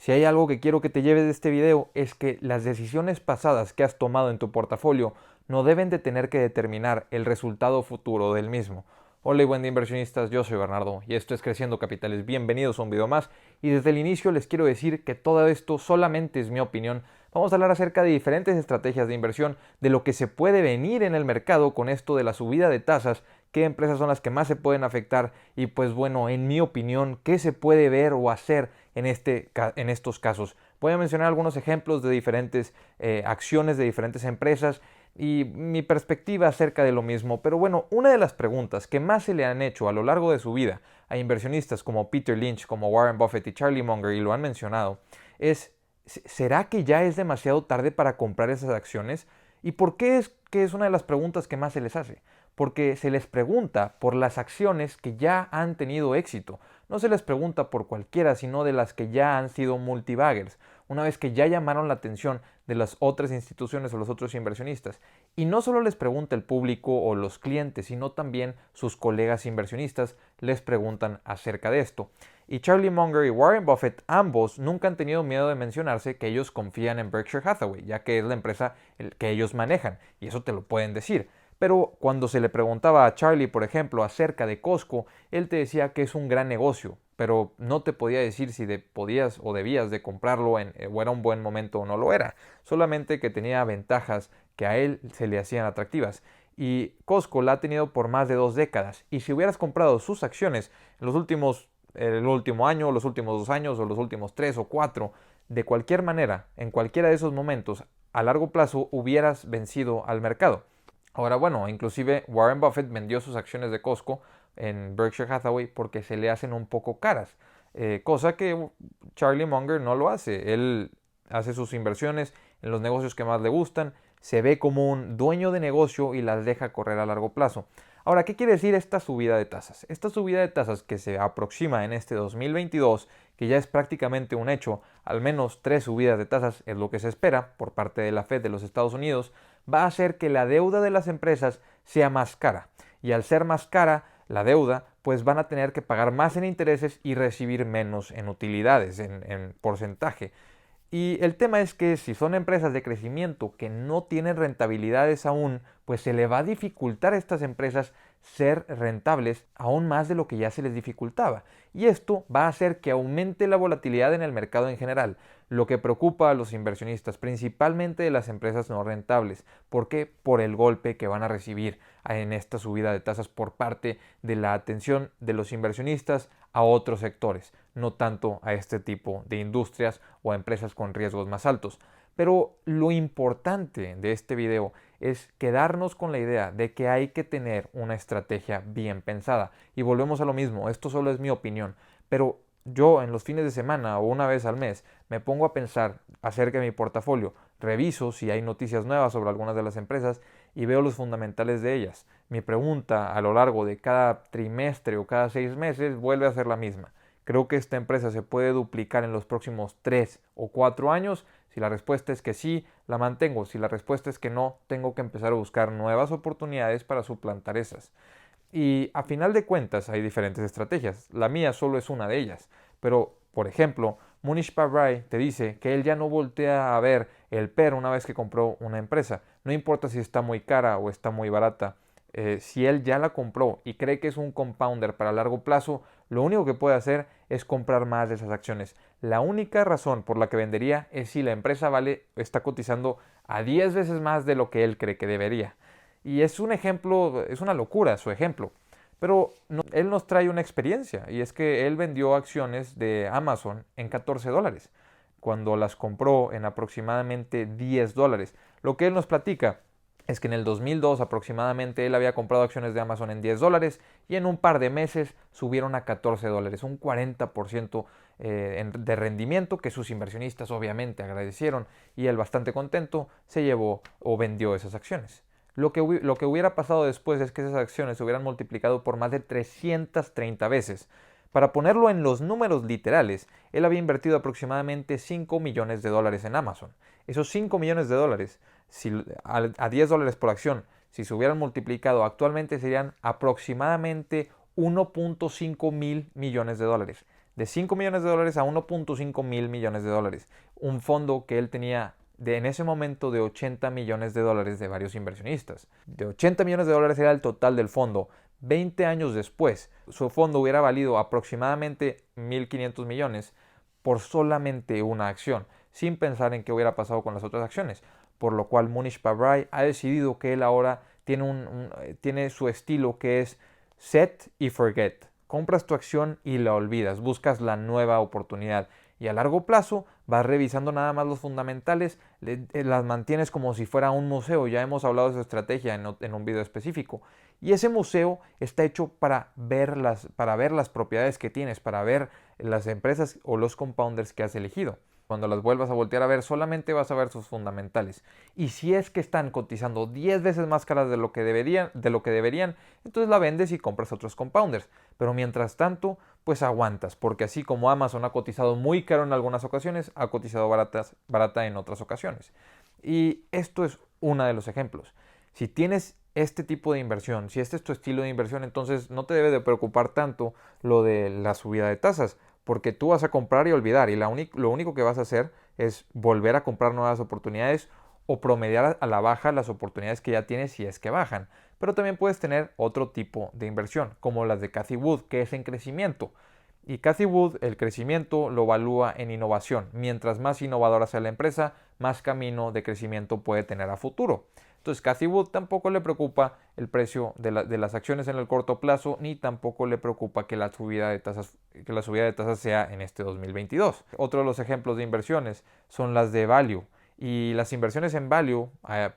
Si hay algo que quiero que te lleves de este video es que las decisiones pasadas que has tomado en tu portafolio no deben de tener que determinar el resultado futuro del mismo. Hola y buen día inversionistas, yo soy Bernardo y esto es Creciendo Capitales. Bienvenidos a un video más y desde el inicio les quiero decir que todo esto solamente es mi opinión. Vamos a hablar acerca de diferentes estrategias de inversión, de lo que se puede venir en el mercado con esto de la subida de tasas, qué empresas son las que más se pueden afectar y pues bueno, en mi opinión, qué se puede ver o hacer en estos casos. Voy a mencionar algunos ejemplos de diferentes acciones de diferentes empresas y mi perspectiva acerca de lo mismo. Pero bueno, una de las preguntas que más se le han hecho a lo largo de su vida a inversionistas como Peter Lynch, como Warren Buffett y Charlie Munger, y lo han mencionado, es ¿será que ya es demasiado tarde para comprar esas acciones? ¿Y por qué es que es una de las preguntas que más se les hace? Porque se les pregunta por las acciones que ya han tenido éxito. No se les pregunta por cualquiera, sino de las que ya han sido multibaggers, una vez que ya llamaron la atención de las otras instituciones o los otros inversionistas. Y no solo les pregunta el público o los clientes, sino también sus colegas inversionistas les preguntan acerca de esto. Y Charlie Munger y Warren Buffett ambos nunca han tenido miedo de mencionarse que ellos confían en Berkshire Hathaway, ya que es la empresa que ellos manejan, y eso te lo pueden decir. Pero cuando se le preguntaba a Charlie, por ejemplo, acerca de Costco, él te decía que es un gran negocio, pero no te podía decir si podías o debías de comprarlo o era un buen momento o no lo era, solamente que tenía ventajas que a él se le hacían atractivas. Y Costco la ha tenido por más de 2 décadas, y si hubieras comprado sus acciones en el último año, los últimos 2 años o los últimos 3 o 4, de cualquier manera, en cualquiera de esos momentos, a largo plazo hubieras vencido al mercado. Ahora, bueno, inclusive Warren Buffett vendió sus acciones de Costco en Berkshire Hathaway porque se le hacen un poco caras, cosa que Charlie Munger no lo hace. Él hace sus inversiones en los negocios que más le gustan, se ve como un dueño de negocio y las deja correr a largo plazo. Ahora, ¿qué quiere decir esta subida de tasas? Esta subida de tasas que se aproxima en este 2022, que ya es prácticamente un hecho, al menos 3 subidas de tasas es lo que se espera por parte de la Fed de los Estados Unidos, va a hacer que la deuda de las empresas sea más cara. Y al ser más cara la deuda, pues van a tener que pagar más en intereses y recibir menos en utilidades, en porcentaje. Y el tema es que si son empresas de crecimiento que no tienen rentabilidades aún, pues se le va a dificultar a estas empresas ser rentables aún más de lo que ya se les dificultaba. Y esto va a hacer que aumente la volatilidad en el mercado en general, lo que preocupa a los inversionistas, principalmente de las empresas no rentables. ¿Por qué? Por el golpe que van a recibir en esta subida de tasas por parte de la atención de los inversionistas a otros sectores, no tanto a este tipo de industrias o a empresas con riesgos más altos. Pero lo importante de este video es quedarnos con la idea de que hay que tener una estrategia bien pensada. Y volvemos a lo mismo, esto solo es mi opinión, pero yo en los fines de semana o una vez al mes me pongo a pensar acerca de mi portafolio, reviso si hay noticias nuevas sobre algunas de las empresas y veo los fundamentales de ellas. Mi pregunta a lo largo de cada trimestre o cada 6 meses vuelve a ser la misma. ¿Creo que esta empresa se puede duplicar en los próximos 3 o 4 años? Si la respuesta es que sí, la mantengo. Si la respuesta es que no, tengo que empezar a buscar nuevas oportunidades para suplantar esas. Y a final de cuentas hay diferentes estrategias. La mía solo es una de ellas. Pero, por ejemplo, Munish Pabrai te dice que él ya no voltea a ver el PER una vez que compró una empresa. No importa si está muy cara o está muy barata. Si él ya la compró y cree que es un compounder para largo plazo, lo único que puede hacer es comprar más de esas acciones. La única razón por la que vendería es si la empresa está cotizando a 10 veces más de lo que él cree que debería. Y es un ejemplo, es una locura su ejemplo. Pero él nos trae una experiencia y es que él vendió acciones de Amazon en $14 cuando las compró en aproximadamente $10. Lo que él nos platica es que en el 2002 aproximadamente él había comprado acciones de Amazon en $10 y en un par de meses subieron a $14, un 40% de rendimiento que sus inversionistas obviamente agradecieron y él bastante contento se llevó o vendió esas acciones. Lo que hubiera pasado después es que esas acciones se hubieran multiplicado por más de 330 veces. Para ponerlo en los números literales, él había invertido aproximadamente $5 millones en Amazon. Esos $5 millones, a $10 por acción, si se hubieran multiplicado actualmente serían aproximadamente 1.5 mil millones de dólares. de 5 millones de dólares a 1.5 mil millones de dólares. Un fondo que él tenía en ese momento de 80 millones de dólares de varios inversionistas. De 80 millones de dólares era el total del fondo. 20 años después, su fondo hubiera valido aproximadamente 1.500 millones por solamente una acción, sin pensar en qué hubiera pasado con las otras acciones. Por lo cual Mohnish Pabrai ha decidido que él ahora tiene su estilo que es set y forget. Compras tu acción y la olvidas, buscas la nueva oportunidad. Y a largo plazo vas revisando nada más los fundamentales, las mantienes como si fuera un museo. Ya hemos hablado de su estrategia en un video específico. Y ese museo está hecho para ver las propiedades que tienes, para ver las empresas o los compounders que has elegido. Cuando las vuelvas a voltear a ver, solamente vas a ver sus fundamentales. Y si es que están cotizando 10 veces más caras de lo que deberían, entonces la vendes y compras otros compounders. Pero mientras tanto, pues aguantas, porque así como Amazon ha cotizado muy caro en algunas ocasiones, ha cotizado barata en otras ocasiones. Y esto es uno de los ejemplos. Si tienes este tipo de inversión, si este es tu estilo de inversión, entonces no te debe de preocupar tanto lo de la subida de tasas, porque tú vas a comprar y olvidar, y lo único que vas a hacer es volver a comprar nuevas oportunidades o promediar a la baja las oportunidades que ya tienes si es que bajan. Pero también puedes tener otro tipo de inversión, como las de Cathie Wood, que es en crecimiento. Y Cathie Wood, el crecimiento lo evalúa en innovación. Mientras más innovadora sea la empresa, más camino de crecimiento puede tener a futuro. Entonces, Cathie Wood tampoco le preocupa el precio de las acciones en el corto plazo, ni tampoco le preocupa que la subida de tasas sea en este 2022. Otro de los ejemplos de inversiones son las de value. Y las inversiones en value,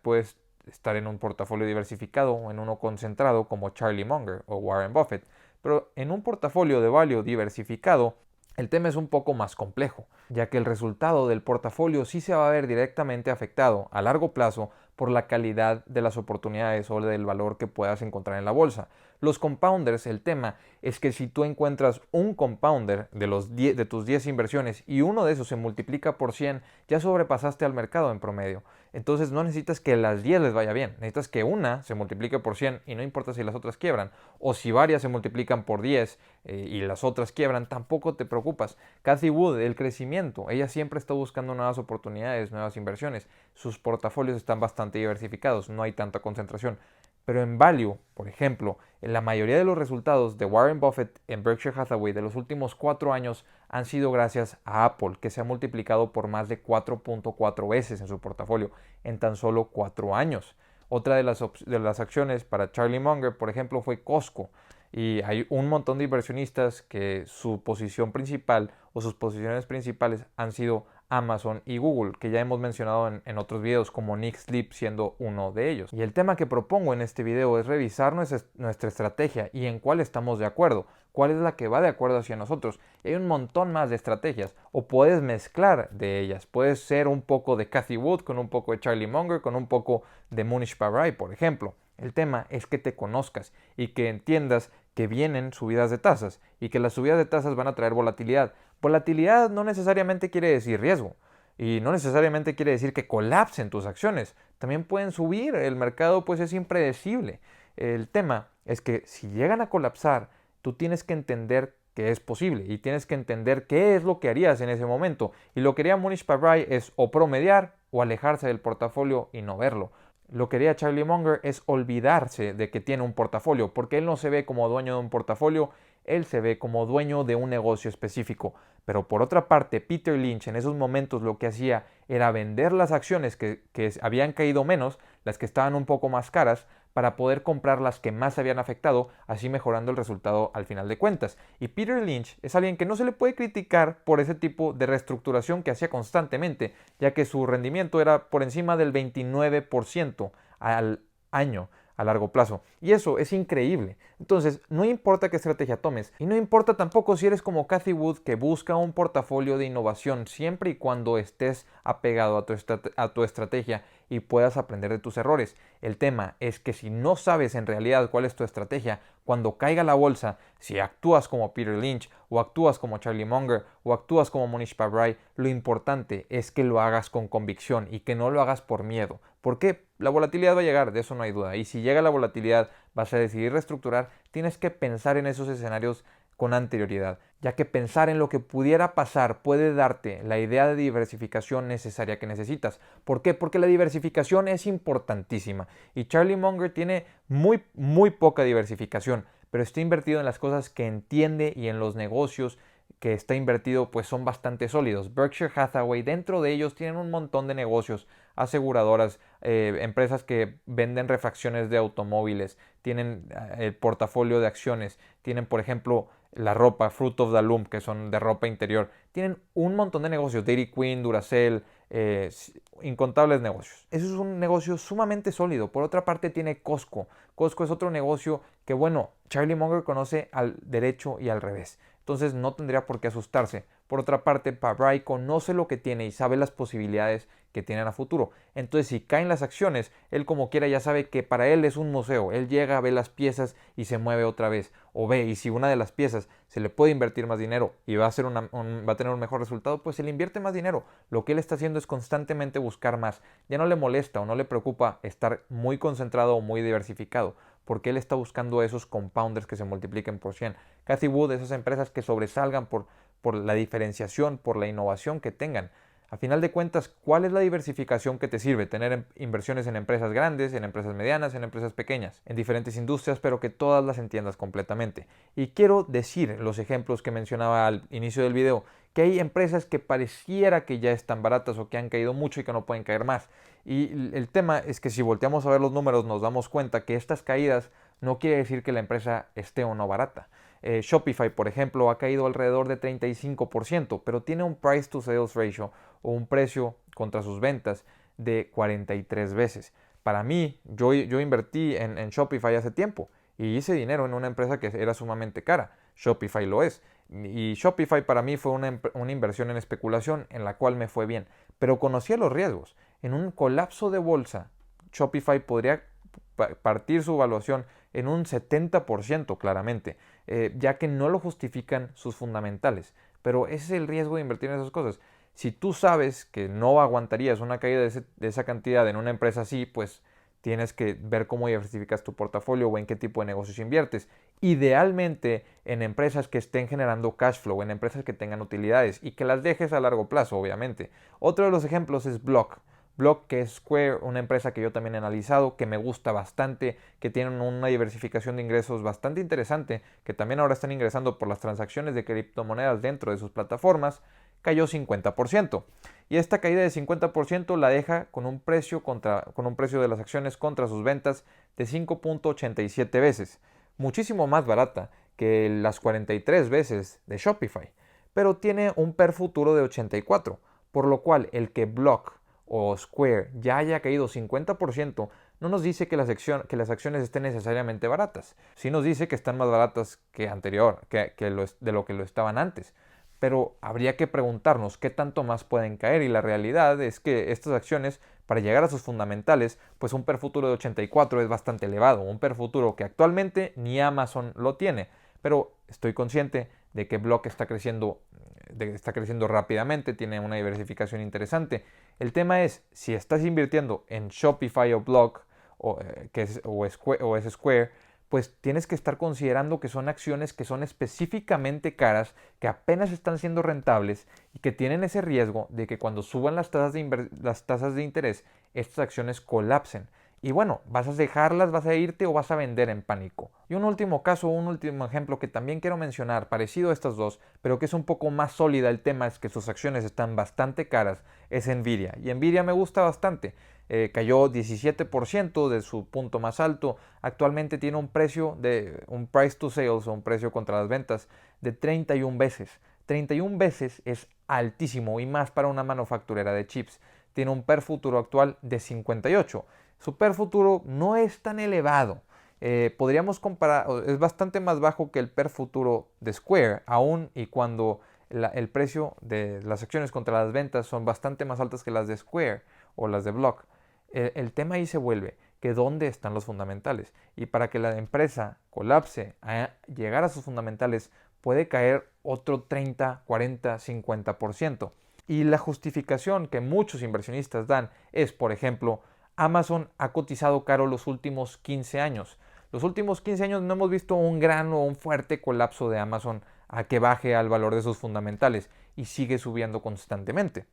puedes estar en un portafolio diversificado o en uno concentrado como Charlie Munger o Warren Buffett. Pero en un portafolio de value diversificado, el tema es un poco más complejo, ya que el resultado del portafolio sí se va a ver directamente afectado a largo plazo por la calidad de las oportunidades o del valor que puedas encontrar en la bolsa. Los compounders, el tema es que si tú encuentras un compounder de tus 10 inversiones y uno de esos se multiplica por 100, ya sobrepasaste al mercado en promedio. Entonces no necesitas que las 10 les vaya bien, necesitas que una se multiplique por 100 y no importa si las otras quiebran, o si varias se multiplican por 10 y las otras quiebran, tampoco te preocupas. Cathie Wood, el crecimiento, ella siempre está buscando nuevas oportunidades, nuevas inversiones, sus portafolios están bastante diversificados, no hay tanta concentración. Pero en value, por ejemplo, en la mayoría de los resultados de Warren Buffett en Berkshire Hathaway de los últimos 4 años han sido gracias a Apple, que se ha multiplicado por más de 4.4 veces en su portafolio en tan solo 4 años. Otra de las acciones para Charlie Munger, por ejemplo, fue Costco. Y hay un montón de inversionistas que su posición principal o sus posiciones principales han sido Amazon y Google, que ya hemos mencionado en otros videos, como Nick Sleep siendo uno de ellos. Y el tema que propongo en este video es revisar nuestra estrategia y en cuál estamos de acuerdo, cuál es la que va de acuerdo hacia nosotros. Y hay un montón más de estrategias, o puedes mezclar de ellas. Puedes ser un poco de Cathie Wood con un poco de Charlie Munger, con un poco de Mohnish Pabrai, por ejemplo. El tema es que te conozcas y que entiendas que vienen subidas de tasas y que las subidas de tasas van a traer volatilidad. Volatilidad no necesariamente quiere decir riesgo y no necesariamente quiere decir que colapsen tus acciones. También pueden subir, el mercado pues es impredecible. El tema es que si llegan a colapsar, tú tienes que entender que es posible y tienes que entender qué es lo que harías en ese momento. Y lo que haría Mohnish Pabrai es o promediar o alejarse del portafolio y no verlo. Lo que haría Charlie Munger es olvidarse de que tiene un portafolio, porque él no se ve como dueño de un portafolio, él se ve como dueño de un negocio específico. Pero por otra parte, Peter Lynch en esos momentos lo que hacía era vender las acciones que habían caído menos, las que estaban un poco más caras, para poder comprar las que más se habían afectado, así mejorando el resultado al final de cuentas. Y Peter Lynch es alguien que no se le puede criticar por ese tipo de reestructuración que hacía constantemente, ya que su rendimiento era por encima del 29% al año a largo plazo. Y eso es increíble. Entonces, no importa qué estrategia tomes, y no importa tampoco si eres como Cathie Wood, que busca un portafolio de innovación siempre y cuando estés apegado a tu estrategia y puedas aprender de tus errores. El tema es que si no sabes en realidad cuál es tu estrategia, cuando caiga la bolsa, si actúas como Peter Lynch o actúas como Charlie Munger o actúas como Mohnish Pabrai, lo importante es que lo hagas con convicción y que no lo hagas por miedo. ¿Por qué? La volatilidad va a llegar, de eso no hay duda. Y si llega la volatilidad, vas a decidir reestructurar, tienes que pensar en esos escenarios con anterioridad, ya que pensar en lo que pudiera pasar puede darte la idea de diversificación necesaria que necesitas. ¿Por qué? Porque la diversificación es importantísima y Charlie Munger tiene muy poca diversificación, pero está invertido en las cosas que entiende y en los negocios que está invertido pues son bastante sólidos. Berkshire Hathaway, dentro de ellos tienen un montón de negocios, aseguradoras, empresas que venden refacciones de automóviles, tienen el portafolio de acciones, tienen por ejemplo la ropa, Fruit of the Loom, que son de ropa interior, tienen un montón de negocios, Dairy Queen, Duracell, incontables negocios. Eso es un negocio sumamente sólido. Por otra parte tiene Costco. Costco es otro negocio que bueno, Charlie Munger conoce al derecho y al revés. Entonces no tendría por qué asustarse. Por otra parte, Pabrai conoce lo que tiene y sabe las posibilidades que tienen a futuro. Entonces si caen las acciones, él como quiera ya sabe que para él es un museo. Él llega, ve las piezas y se mueve otra vez. O ve, y si una de las piezas se le puede invertir más dinero y va a tener un mejor resultado, pues se le invierte más dinero. Lo que él está haciendo es constantemente buscar más. Ya no le molesta o no le preocupa estar muy concentrado o muy diversificado, porque él está buscando esos compounders que se multipliquen por 100. Cathie Wood, esas empresas que sobresalgan por la diferenciación, por la innovación que tengan. A final de cuentas, ¿cuál es la diversificación que te sirve? Tener inversiones en empresas grandes, en empresas medianas, en empresas pequeñas, en diferentes industrias, pero que todas las entiendas completamente. Y quiero decir los ejemplos que mencionaba al inicio del video, que hay empresas que pareciera que ya están baratas o que han caído mucho y que no pueden caer más. Y el tema es que si volteamos a ver los números nos damos cuenta que estas caídas no quiere decir que la empresa esté o no barata. Shopify, por ejemplo, ha caído alrededor de 35%, pero tiene un price to sales ratio o un precio contra sus ventas de 43 veces. Para mí, yo invertí en Shopify hace tiempo y hice dinero en una empresa que era sumamente cara. Shopify lo es. Y Shopify para mí fue una inversión en especulación en la cual me fue bien. Pero conocía los riesgos. En un colapso de bolsa, Shopify podría partir su evaluación en un 70% claramente, ya que no lo justifican sus fundamentales. Pero ese es el riesgo de invertir en esas cosas. Si tú sabes que no aguantarías una caída de esa cantidad en una empresa así, pues tienes que ver cómo diversificas tu portafolio o en qué tipo de negocios inviertes. Idealmente en empresas que estén generando cash flow, en empresas que tengan utilidades y que las dejes a largo plazo, obviamente. Otro de los ejemplos es Block. Block, que es Square, una empresa que yo también he analizado, que me gusta bastante, que tienen una diversificación de ingresos bastante interesante, que también ahora están ingresando por las transacciones de criptomonedas dentro de sus plataformas, cayó 50%. Y esta caída de 50% la deja con un precio de las acciones contra sus ventas de 5.87 veces, muchísimo más barata que las 43 veces de Shopify, pero tiene un PER futuro de 84, por lo cual el que Block o Square ya haya caído 50% no nos dice que las acciones estén necesariamente baratas. Sí nos dice que están más baratas que de lo que lo estaban antes. Pero habría que preguntarnos qué tanto más pueden caer, y la realidad es que estas acciones, para llegar a sus fundamentales, pues un PER futuro de 84 es bastante elevado, un PER futuro que actualmente ni Amazon lo tiene. Pero estoy consciente de que Block está creciendo rápidamente, tiene una diversificación interesante. El tema es, si estás invirtiendo en Shopify o Block o es Square, pues tienes que estar considerando que son acciones que son específicamente caras, que apenas están siendo rentables y que tienen ese riesgo de que cuando suban las tasas de interés, estas acciones colapsen. Y bueno, ¿vas a dejarlas, vas a irte o vas a vender en pánico? Y un último ejemplo que también quiero mencionar, parecido a estas dos, pero que es un poco más sólida, el tema es que sus acciones están bastante caras, es Nvidia. Y Nvidia me gusta bastante. Cayó 17% de su punto más alto. Actualmente tiene un price to sales, o un precio contra las ventas, de 31 veces. 31 veces es altísimo, y más para una manufacturera de chips. Tiene un PER futuro actual de 58. Su PER futuro no es tan elevado. Podríamos comparar, es bastante más bajo que el PER futuro de Square, aún y cuando el precio de las acciones contra las ventas son bastante más altas que las de Square o las de Block. El tema ahí se vuelve que dónde están los fundamentales, y para que la empresa colapse a llegar a sus fundamentales puede caer otro 30, 40, 50%. Y la justificación que muchos inversionistas dan es, por ejemplo, Amazon ha cotizado caro los últimos 15 años. Los últimos 15 años no hemos visto un gran o un fuerte colapso de Amazon a que baje al valor de sus fundamentales y sigue subiendo constantemente.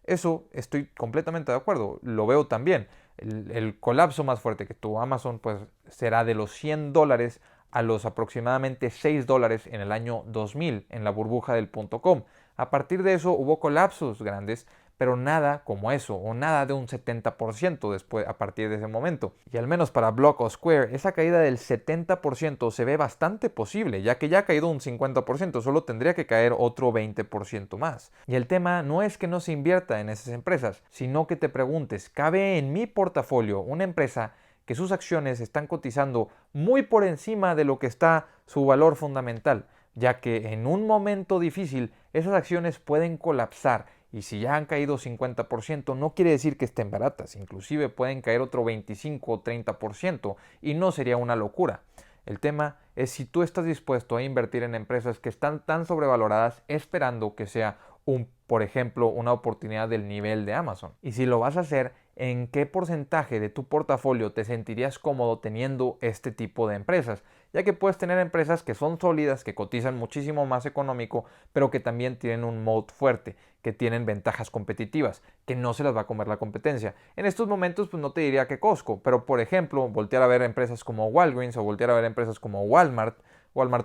Eso estoy completamente de acuerdo, lo veo también. El colapso más fuerte que tuvo Amazon pues será de los $100 a los aproximadamente $6 en el año 2000, en la burbuja del .com. A partir de eso hubo colapsos grandes, pero nada como eso, o nada de un 70% después, a partir de ese momento. Y al menos para Block o Square, esa caída del 70% se ve bastante posible, ya que ya ha caído un 50%, solo tendría que caer otro 20% más. Y el tema no es que no se invierta en esas empresas, sino que te preguntes, ¿cabe en mi portafolio una empresa que sus acciones están cotizando muy por encima de lo que está su valor fundamental? Ya que en un momento difícil esas acciones pueden colapsar y si ya han caído 50% no quiere decir que estén baratas, inclusive pueden caer otro 25 o 30% y no sería una locura. El tema es si tú estás dispuesto a invertir en empresas que están tan sobrevaloradas esperando que sea por ejemplo, una oportunidad del nivel de Amazon. Y si lo vas a hacer, ¿en qué porcentaje de tu portafolio te sentirías cómodo teniendo este tipo de empresas? Ya que puedes tener empresas que son sólidas, que cotizan muchísimo más económico, pero que también tienen un moat fuerte, que tienen ventajas competitivas, que no se las va a comer la competencia. En estos momentos, pues no te diría que Costco, pero por ejemplo, voltear a ver empresas como Walgreens o voltear a ver empresas como Walmart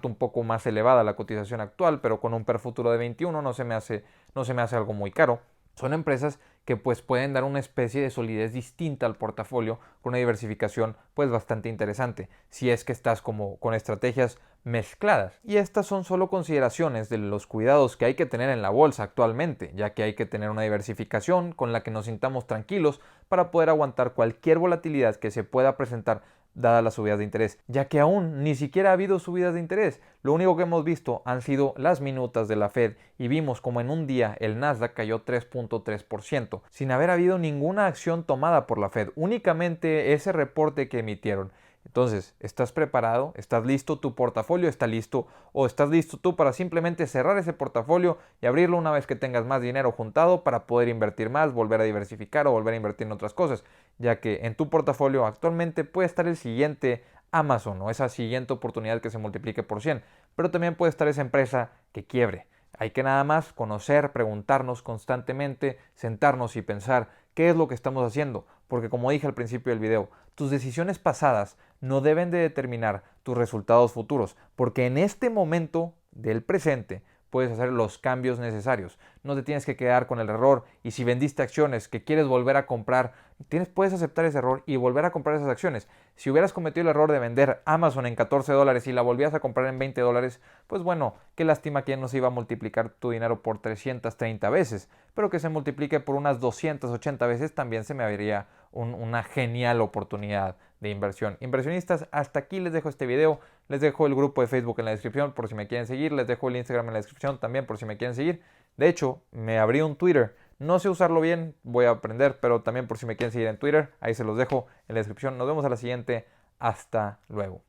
un poco más elevada la cotización actual, pero con un PER futuro de 21 no se me hace algo muy caro. Son empresas que pues pueden dar una especie de solidez distinta al portafolio con una diversificación pues bastante interesante, si es que estás como con estrategias mezcladas. Y estas son solo consideraciones de los cuidados que hay que tener en la bolsa actualmente, ya que hay que tener una diversificación con la que nos sintamos tranquilos para poder aguantar cualquier volatilidad que se pueda presentar dadas las subidas de interés, ya que aún ni siquiera ha habido subidas de interés. Lo único que hemos visto han sido las minutas de la Fed y vimos como en un día el Nasdaq cayó 3.3%, sin haber habido ninguna acción tomada por la Fed, únicamente ese reporte que emitieron. Entonces, ¿estás preparado? ¿Estás listo? ¿Tu portafolio está listo? ¿O estás listo tú para simplemente cerrar ese portafolio y abrirlo una vez que tengas más dinero juntado para poder invertir más, volver a diversificar o volver a invertir en otras cosas? Ya que en tu portafolio actualmente puede estar el siguiente Amazon o esa siguiente oportunidad que se multiplique por 100, pero también puede estar esa empresa que quiebre. Hay que nada más conocer, preguntarnos constantemente, sentarnos y pensar qué es lo que estamos haciendo, porque como dije al principio del video, tus decisiones pasadas no deben de determinar tus resultados futuros, porque en este momento del presente puedes hacer los cambios necesarios. No te tienes que quedar con el error y si vendiste acciones que quieres volver a comprar, puedes aceptar ese error y volver a comprar esas acciones. Si hubieras cometido el error de vender Amazon en $14 y la volvías a comprar en $20, pues bueno, qué lástima que no se iba a multiplicar tu dinero por 330 veces, pero que se multiplique por unas 280 veces también se me vería una genial oportunidad de inversión. Inversionistas, hasta aquí les dejo este video, les dejo el grupo de Facebook en la descripción por si me quieren seguir, les dejo el Instagram en la descripción también por si me quieren seguir. De hecho, me abrí un Twitter, no sé usarlo bien, voy a aprender, pero también por si me quieren seguir en Twitter, ahí se los dejo en la descripción. Nos vemos a la siguiente, hasta luego.